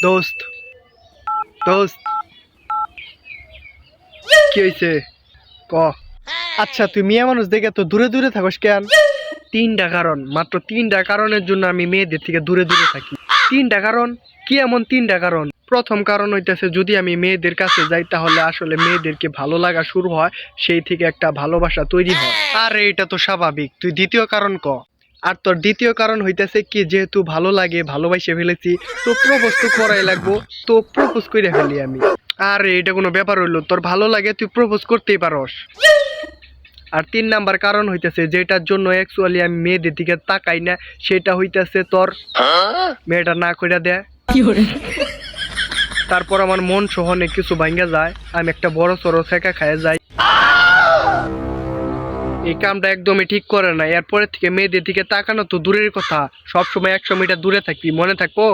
দোস্ত দোস্ত কি হয়েছে ক। আচ্ছা তুই মেয়ে মানুষ দেখে তো দূরে দূরে থাকস কেন? তিনটা কারণ, মাত্র তিনটা কারণের জন্য আমি মেয়েদের থেকে দূরে দূরে থাকি। তিনটা কারণ? কি এমন তিনটা কারণ? প্রথম কারণ হইতেছে, যদি আমি মেয়েদের কাছে যাই তাহলে আসলে মেয়েদেরকে ভালো লাগা শুরু হয়, সেই থেকে একটা ভালোবাসা তৈরি হয়। আর এটা তো স্বাভাবিক। তুই দ্বিতীয় কারণ ক। আর তোর দ্বিতীয় কারণ হইতেছে কি, যেহেতু ভালো লাগে, ভালোবাসে ফেলেছি, তো প্রপোজ তো করাই লাগবো, তো প্রপোজ করে ফেলি আমি। আর এটা কোনো ব্যাপার হইলো? তোর ভালো লাগে, তুই প্রপোজ করতেই পারস। আর তিন নাম্বার কারণ হইতেছে, যেটার জন্য অ্যাকচুয়ালি আমি মেয়েদের দিকে তাকাই না, সেটা হইতেছে তোর মেয়েটা না কইরা দেয়। তারপর আমার মন সহনে কিছু ভাঙ্গা যায়, আমি একটা বড় সড়ো ছেঁকা খায় যাই। এই কামটা একদমই ঠিক করে না। এরপরে থেকে মেয়েদের দিকে তাকানো তো দূরের কথা, সবসময় 100 মিটার দূরে থাকবি, মনে থাকবো।